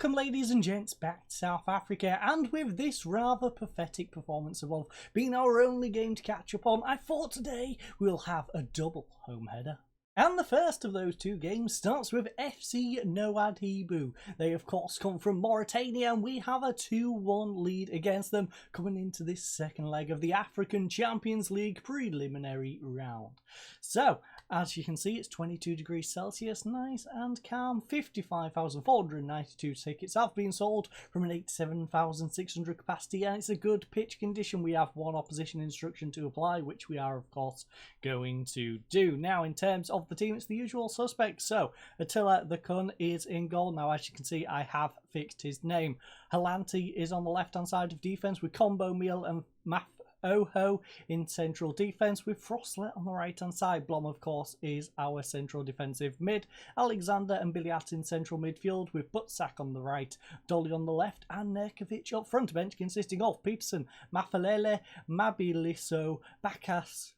Welcome ladies and gents back to South Africa, and with this rather pathetic performance of being our only game to catch up on, I thought today we'll have a double home header. And the first of those two games starts with FC Nouadhibou. They of course come from Mauritania, and we have a 2-1 lead against them coming into this second leg of the African Champions League preliminary round. So, as you can see, it's 22 degrees Celsius, nice and calm. 55,492 tickets have been sold from an 87,600 capacity, and it's a good pitch condition. We have one opposition instruction to apply, which we are of course going to do. Now, in terms of the team, it's the usual suspects. So Attila the Kun is in goal. Now, as you can see, I have fixed his name. Halanti is on the left hand side of defence with Combo Meal and Oho in central defence, with Frostlet on the right hand side. Blom of course is our central defensive mid. Alexander and Biliat in central midfield, with Butsak on the right, Dolly on the left, and Nerkovic up front. Bench consisting of Peterson, Mafalele, Mabiliso, Bacchus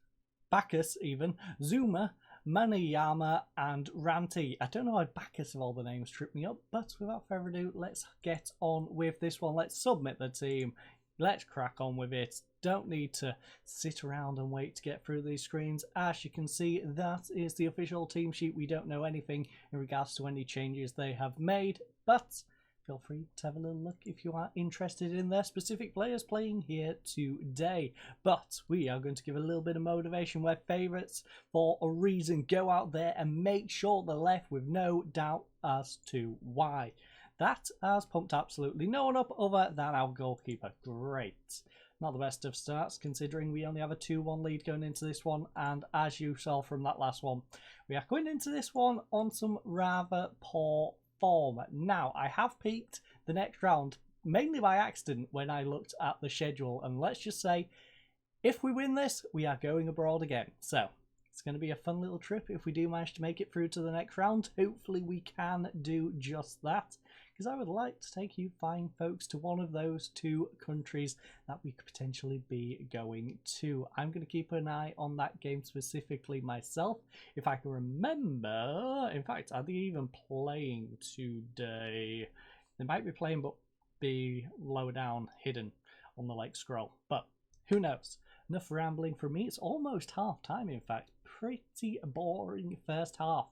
even, Zuma, Manayama and Ranti. I don't know why Bacchus of all the names tripped me up, but without further ado, let's get on with this one. Let's submit the team. Let's crack on with it. Don't need to sit around and wait to get through these screens. As you can see, that is the official team sheet. We don't know anything in regards to any changes they have made, but feel free to have a little look if you are interested in their specific players playing here today. But we are going to give a little bit of motivation. We're favourites for a reason. Go out there and make sure they're left with no doubt as to why. That has pumped absolutely no one up other than our goalkeeper. Great. Not the best of starts, considering we only have a 2-1 lead going into this one. And as you saw from that last one, we are going into this one on some rather poor form. Now, I have peaked the next round, mainly by accident, when I looked at the schedule. And let's just say, if we win this, we are going abroad again. So, it's going to be a fun little trip if we do manage to make it through to the next round. Hopefully we can do just that, because I would like to take you fine folks to one of those two countries that we could potentially be going to. I'm going to keep an eye on that game specifically myself. If I can remember, in fact, are they even playing today? They might be playing, but be lower down, hidden on the like scroll. But who knows? Enough rambling from me. It's almost half time, in fact. Pretty boring first half.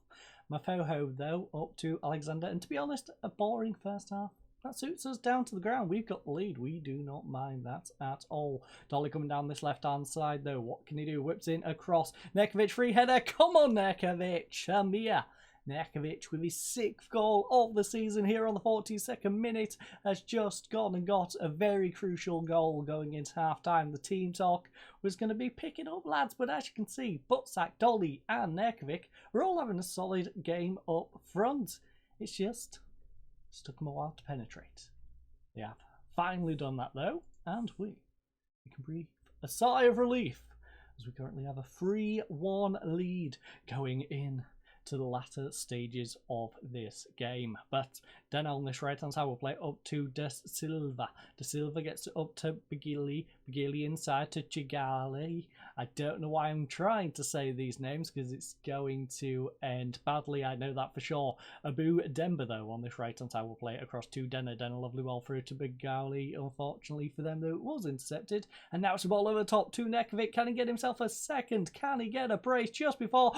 Mafoho, though, up to Alexander. And to be honest, a boring first half. That suits us down to the ground. We've got the lead. We do not mind that at all. Dolly coming down this left-hand side, though. What can he do? Whips in across. Nerkovic, free header. Come on, Nerkovic. Amir. Nerkovic, with his 6th goal of the season here on the 42nd minute, has just gone and got a very crucial goal going into half-time. The team talk was going to be picking up, lads, but as you can see, Butsak, Dolly and Nerkovic are all having a solid game up front. It's just took them a while to penetrate. They have finally done that, though, and we can breathe a sigh of relief, as we currently have a 3-1 lead going in to the latter stages of this game. But then on this right hand side, we'll play up to De Silva. De Silva gets it up to Bagili. Bagili inside to Chigali. I don't know why I'm trying to say these names, because it's going to end badly. I know that for sure. Abu Demba, though, on this right hand side, will play it across to Denner. Denner lovely well through to Bagali. Unfortunately for them, though, it was intercepted. And now it's a ball over the top to Nerkovic. Can he get himself a second? Can he get a brace just before?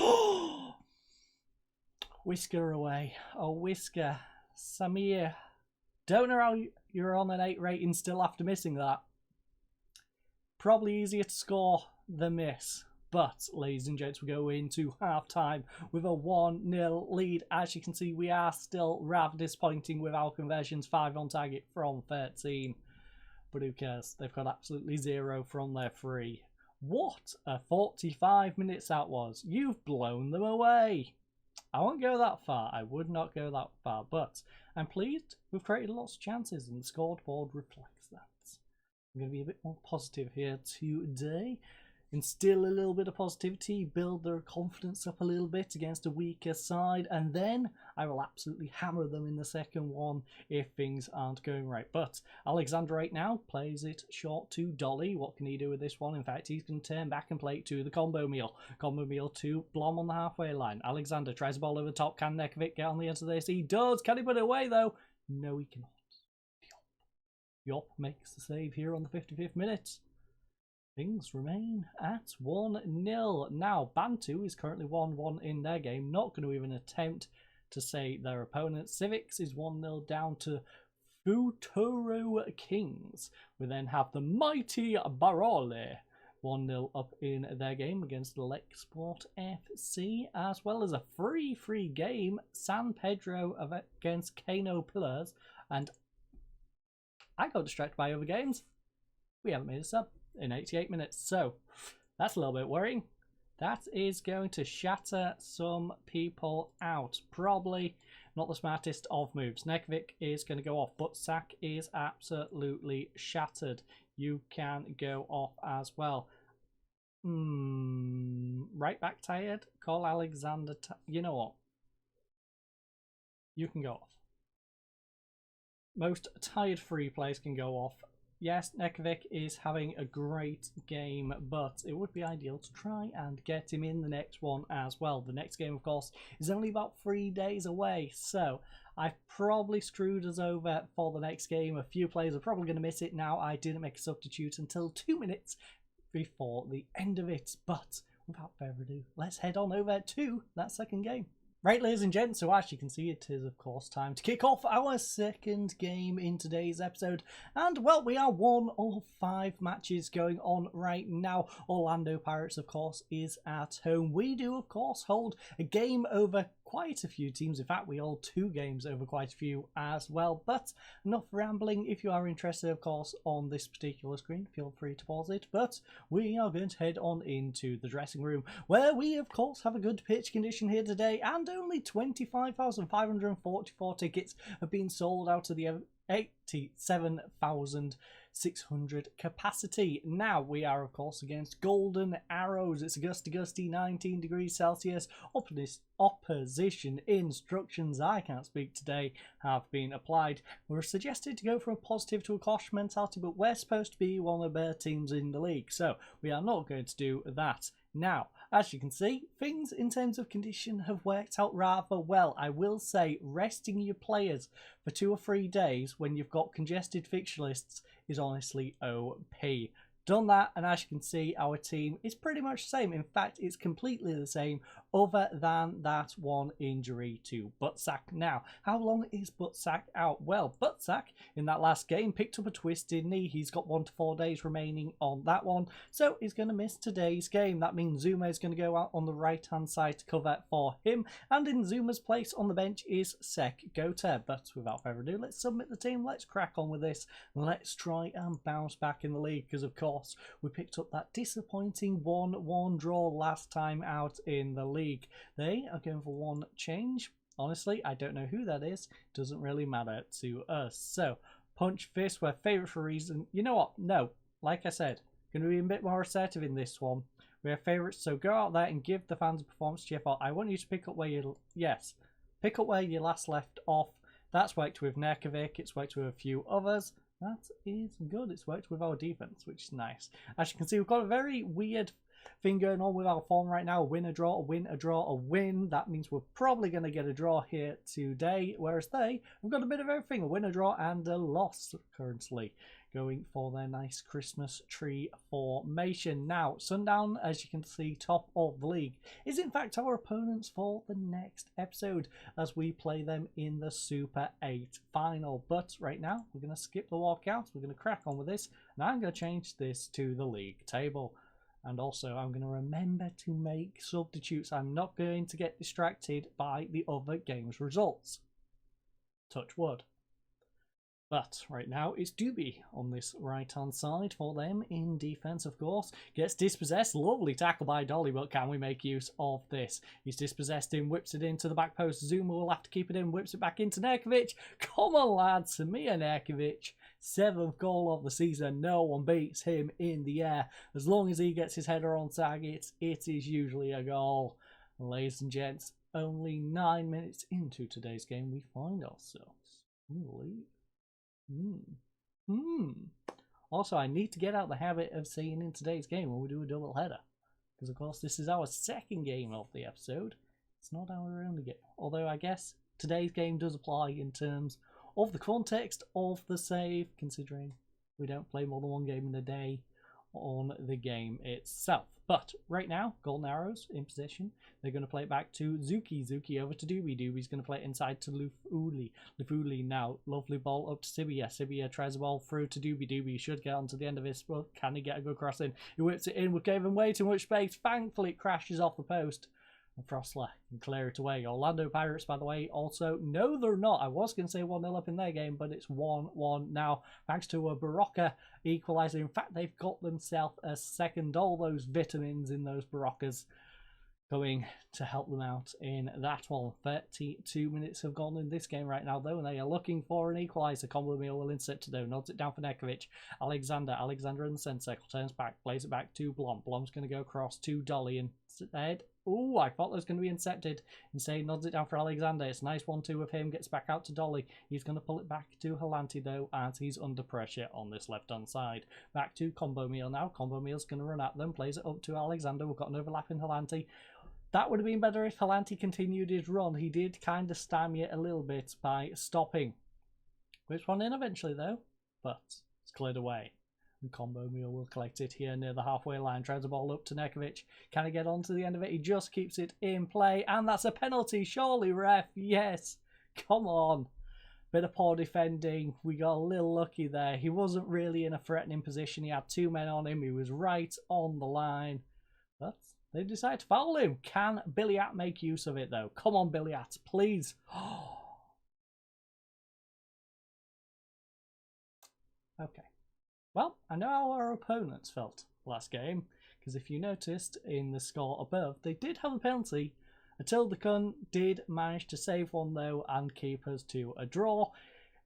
Whisker away. Oh, Whisker. Samir. Don't know how you're on an 8 rating still after missing that. Probably easier to score than miss. But, ladies and gents, we go into half-time with a 1-0 lead. As you can see, we are still rather disappointing with our conversions. 5 on target from 13. But who cares? They've got absolutely 0 from their 3. What a 45 minutes that was. You've blown them away. I won't go that far. I would not go that far. But I'm pleased we've created lots of chances, and the scoreboard reflects that. I'm going to be a bit more positive here today. Instill a little bit of positivity, build their confidence up a little bit against a weaker side, and then I will absolutely hammer them in the second one if things aren't going right. But Alexander right now plays it short to Dolly. What can he do with this one? In fact, he's going to turn back and play it to the Combo Meal. Combo Meal to Blom on the halfway line. Alexander tries the ball over the top. Can Nerkovic get on the end of this? He does. Can he put it away, though? No, he cannot. Yop makes the save here on the 55th minute. Things remain at 1-0. Now, Bantu is currently 1-1 in their game. Not going to even attempt to say their opponent. Civics is 1-0 down to Futuro Kings. We then have the mighty Barole 1-0 up in their game against Lexport FC, as well as a free game, San Pedro against Kano Pillars. And I got distracted by other games. We haven't made a sub in 88 minutes, so that's a little bit worrying. That is going to shatter some people out. Probably not the smartest of moves. Nekovic is going to go off, but Sak is absolutely shattered. You can go off as well. Right back tired. Call Alexander. You know what? You can go off. Most tired free players can go off. Yes, Nekovic is having a great game, but it would be ideal to try and get him in the next one as well. The next game, of course, is only about 3 days away, so I've probably screwed us over for the next game. A few players are probably going to miss it now. I didn't make a substitute until 2 minutes before the end of it, but without further ado, let's head on over to that second game. Right, ladies and gents, so as you can see, it is of course time to kick off our second game in today's episode. And well, we are 1 of 5 matches going on right now. Orlando Pirates, of course, is at home. We do, of course, hold a game over quite a few teams. In fact, we hold 2 games over quite a few as well. But enough rambling. If you are interested, of course, on this particular screen, feel free to pause it. But we are going to head on into the dressing room, where we, of course, have a good pitch condition here today, and only 25,544 tickets have been sold out of the 87,600 capacity. Now we are, of course, against Golden Arrows. It's a gusty 19 degrees Celsius. Opposition instructions, I can't speak today, have been applied. We're suggested to go from a positive to a cautious mentality, but we're supposed to be one of the better teams in the league, so we are not going to do that. Now, as you can see, things in terms of condition have worked out rather well. I will say resting your players for 2 or 3 days when you've got congested fixture lists is honestly OP. Done that, and as you can see, our team is pretty much the same. In fact, it's completely the same, other than that one injury to Butsack. Now, how long is Butsack out? Well, Butsack in that last game picked up a twisted knee. He's got 1 to 4 days remaining on that one, so he's going to miss today's game. That means Zuma is going to go out on the right hand side to cover for him, and in Zuma's place on the bench is Sek Gota. But without further ado, let's submit the team. Let's crack on with this. Let's try and bounce back in the league, because of course we picked up that disappointing 1-1 draw last time out in the league. They are going for one change. Honestly, I don't know who that is. Doesn't really matter to us. So, punch fist, we're favourite for a reason. You know what? No. Like I said, going to be a bit more assertive in this one. We're favourites, so go out there and give the fans a performance. GFR, I want you to pick up where you... Yes. Pick up where you last left off. That's worked with Nekovic. It's worked with a few others. That is good. It's worked with our defense, which is nice. As you can see, we've got a very weird thing going on with our form right now. Win, a draw, a win, a draw, a win. That means we're probably going to get a draw here today, whereas we've got a bit of everything. A win, a draw, and a loss currently, going for their nice Christmas tree formation. Now, Sundown, as you can see, top of the league, is in fact our opponents for the next episode as we play them in the Super 8 final. But right now, we're going to skip the walkouts. We're going to crack on with this, and I'm going to change this to the league table. And also, I'm going to remember to make substitutes. I'm not going to get distracted by the other game's results. Touch wood. But right now, it's Doobie on this right-hand side for them in defence, of course. Gets dispossessed. Lovely tackle by Dolly, but can we make use of this? He's dispossessed him, whips it into the back post. Zuma will have to keep it in, whips it back into Nekovic. Come on, lads. Samir Nekovic, 7th goal of the season. No one beats him in the air. As long as he gets his header on target, it is usually a goal. And ladies and gents, only 9 minutes into today's game, we find ourselves in the lead. Also, I need to get out the habit of saying in today's game when we do a double header, because of course this is our second game of the episode. It's not our only game, although I guess today's game does apply in terms of the context of the save, considering we don't play more than one game in a day on the game itself. But right now, Golden Arrows in position. They're going to play it back to Zuki. Zuki over to Doobie. Doobie's going to play it inside to Lufuli. Lufuli now. Lovely ball up to Sibia. Sibia tries the ball through to Doobie. Doobie should get onto the end of his. Well, can he get a good cross in? He whips it in. We gave him way too much space. Thankfully, it crashes off the post. And Frostler can clear it away. Orlando Pirates, by the way, also, no, they're not. I was going to say 1-0 up in their game, but it's 1-1 now, thanks to a Barocca equaliser. In fact, they've got themselves a second. All those vitamins in those Baroccas going to help them out in that one. 32 minutes have gone in this game right now, though, and they are looking for an equaliser. Combo Meal will insert to do. Nods it down for Nekovic. Alexander in the centre circle. Turns back. Plays it back to Blom. Blom's going to go across to Dolly instead. Oh, I thought that was going to be incepted. Instead, nods it down for Alexander. It's a nice 1-2 with him. Gets back out to Dolly. He's going to pull it back to Halanti, though, as he's under pressure on this left-hand side. Back to Combo Meal now. Combo Meal's going to run at them. Plays it up to Alexander. We've got an overlap in Halanti. That would have been better if Halanti continued his run. He did kind of stymie it a little bit by stopping. Whips one in eventually, though, but it's cleared away. And Combo Meal will collect it here near the halfway line. Tries the ball up to Nekovic. Can he get on to the end of it? He just keeps it in play. And that's a penalty. Surely, ref. Yes. Come on. Bit of poor defending. We got a little lucky there. He wasn't really in a threatening position. He had two men on him. He was right on the line. But they decided to foul him. Can Billiat make use of it, though? Come on, Billiat, please. Okay. Well, I know how our opponents felt last game, because if you noticed in the score above, they did have a penalty. Attila Kun did manage to save one, though, and keep us to a draw.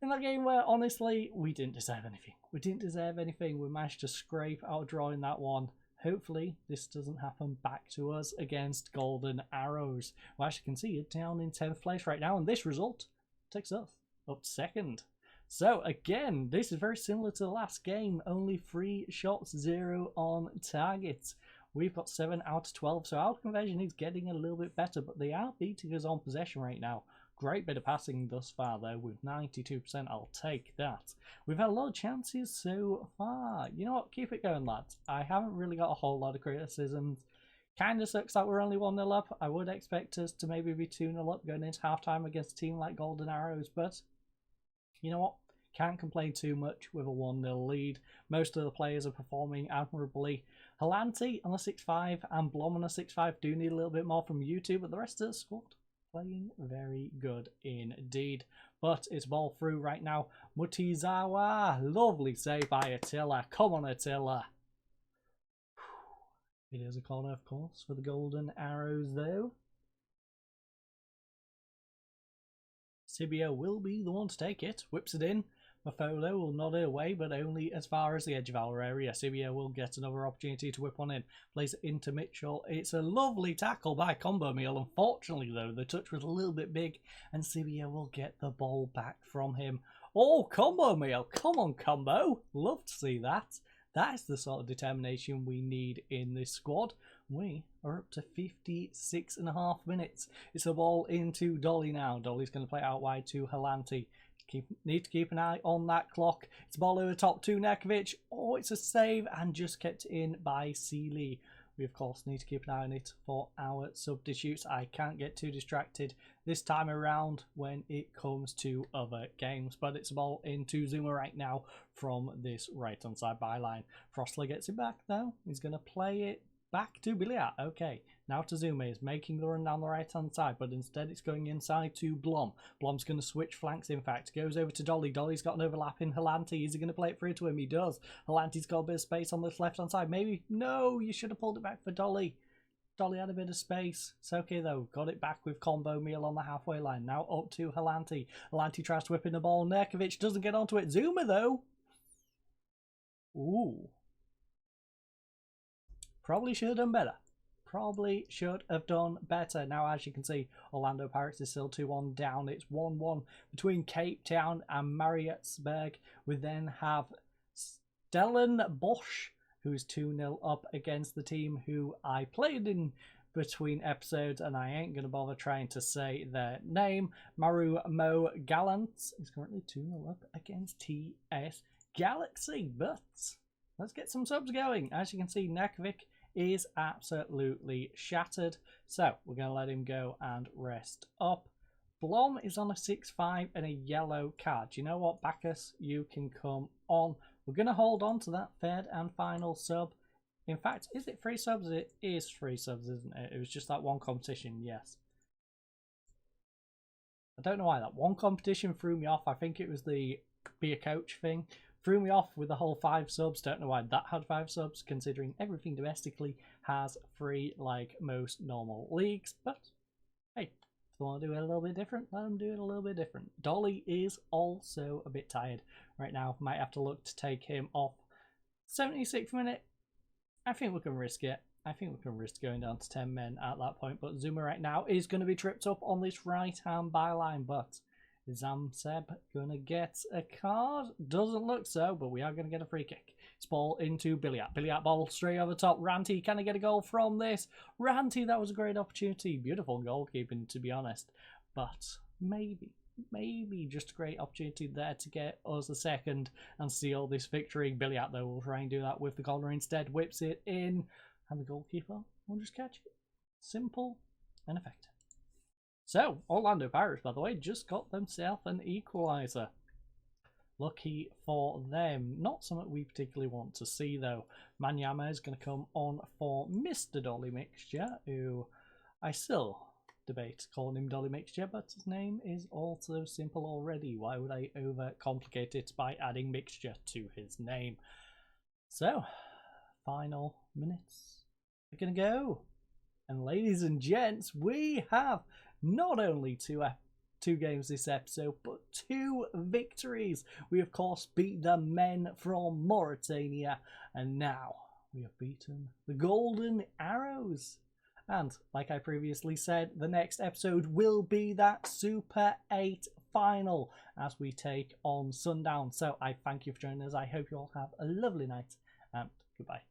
In that game where, honestly, we didn't deserve anything. We didn't deserve anything. We managed to scrape out a draw in that one. Hopefully, this doesn't happen back to us against Golden Arrows. Well, as you can see, you're down in 10th place right now, and this result takes us up to second. So, again, this is very similar to the last game. Only 3 shots, 0 on target. We've got 7 out of 12, so our conversion is getting a little bit better, but they are beating us on possession right now. Great bit of passing thus far, though, with 92%. I'll take that. We've had a lot of chances so far. You know what? Keep it going, lads. I haven't really got a whole lot of criticisms. Kind of sucks that we're only 1-0 up. I would expect us to maybe be 2-0 up going into halftime against a team like Golden Arrows, but you know what? Can't complain too much with a 1-0 lead. Most of the players are performing admirably. Halanti on a 6-5 and Blom on a 6-5 do need a little bit more from you two, but the rest of the squad playing very good indeed. But it's ball through right now. Mutizawa, lovely save by Attila. Come on, Attila. It is a corner, of course, for the Golden Arrows, though. Sibio will be the one to take it. Whips it in. Motesolo will nod it away, but only as far as the edge of our area. Sibio will get another opportunity to whip one in. Plays it into Mitchell. It's a lovely tackle by Combo Meal. Unfortunately, though, the touch was a little bit big, and Sibio will get the ball back from him. Oh, Combo Meal. Come on, Combo. Love to see that. That is the sort of determination we need in this squad. We are up to 56.5 minutes. It's a ball into Dolly now. Dolly's going to play out wide to Halanti. Need to keep an eye on that clock. It's a ball over the top to Nekovic. Oh, it's a save and just kept in by Seeley. We, of course, need to keep an eye on it for our substitutes. I can't get too distracted this time around when it comes to other games. But it's a ball into Zuma right now from this right-hand side byline. Frostler gets it back, though. He's going to play it back to Billiat. Okay, now to Zuma. Is making the run down the right-hand side, but instead it's going inside to Blom. Blom's going to switch flanks, in fact. Goes over to Dolly. Dolly's got an overlap in Halanti. Is he going to play it through to him? He does. Halanti's got a bit of space on this left-hand side. Maybe. No, you should have pulled it back for Dolly. Dolly had a bit of space. It's okay, though. Got it back with Combo Meal on the halfway line. Now up to Halanti. Halanti tries to whip in the ball. Nekovic doesn't get onto it. Zuma, though. Ooh. Probably should have done better. Probably should have done better. Now, as you can see, Orlando Pirates is still 2-1 down. It's 1-1 between Cape Town and Maritzburg. We then have Stellenbosch, who is 2-0 up against the team who I played in between episodes, and I ain't going to bother trying to say their name. Maru Mo Gallant is currently 2-0 up against TS Galaxy, but let's get some subs going. As you can see, Nekovic is absolutely shattered, so we're going to let him go and rest up. Blom is on a 6-5 and a yellow card. You know what, Bacchus, you can come on. We're going to hold on to that third and final sub. In fact, is it 3 subs? It is 3 subs, isn't it? It was just that one competition, yes. I don't know why that one competition threw me off. I think it was the be a coach thing. Threw me off with the whole 5 subs. Don't know why that had 5 subs, considering everything domestically has 3 like most normal leagues. But hey, if they want to do it a little bit different, let them do it a little bit different. Dolly is also a bit tired right now. Might have to look to take him off. 76th minute. I think we can risk it. I think we can risk going down to 10 men at that point. But Zuma right now is going to be tripped up on this right-hand byline. But is Zamseb going to get a card? Doesn't look so, but we are going to get a free kick. It's ball into Billiat. Billiat ball straight over the top. Ranty, can I get a goal from this? Ranty, that was a great opportunity. Beautiful goalkeeping, to be honest. But maybe just a great opportunity there to get us a second and seal this victory. Billiat, though, will try and do that with the corner instead. Whips it in, and the goalkeeper will just catch it. Simple and effective. So, Orlando Pirates, by the way, just got themselves an equaliser. Lucky for them. Not something we particularly want to see, though. Manyama is going to come on for Mr. Dolly Mixture, who I still debate calling him Dolly Mixture, but his name is also simple already. Why would I overcomplicate it by adding Mixture to his name? So, final minutes are going to go. And ladies and gents, we have not only two games this episode, but 2 victories. We, of course, beat the men from Mauritania, and now we have beaten the Golden Arrows. And, like I previously said, the next episode will be that Super 8 final as we take on Sundown. So I thank you for joining us. I hope you all have a lovely night, and goodbye.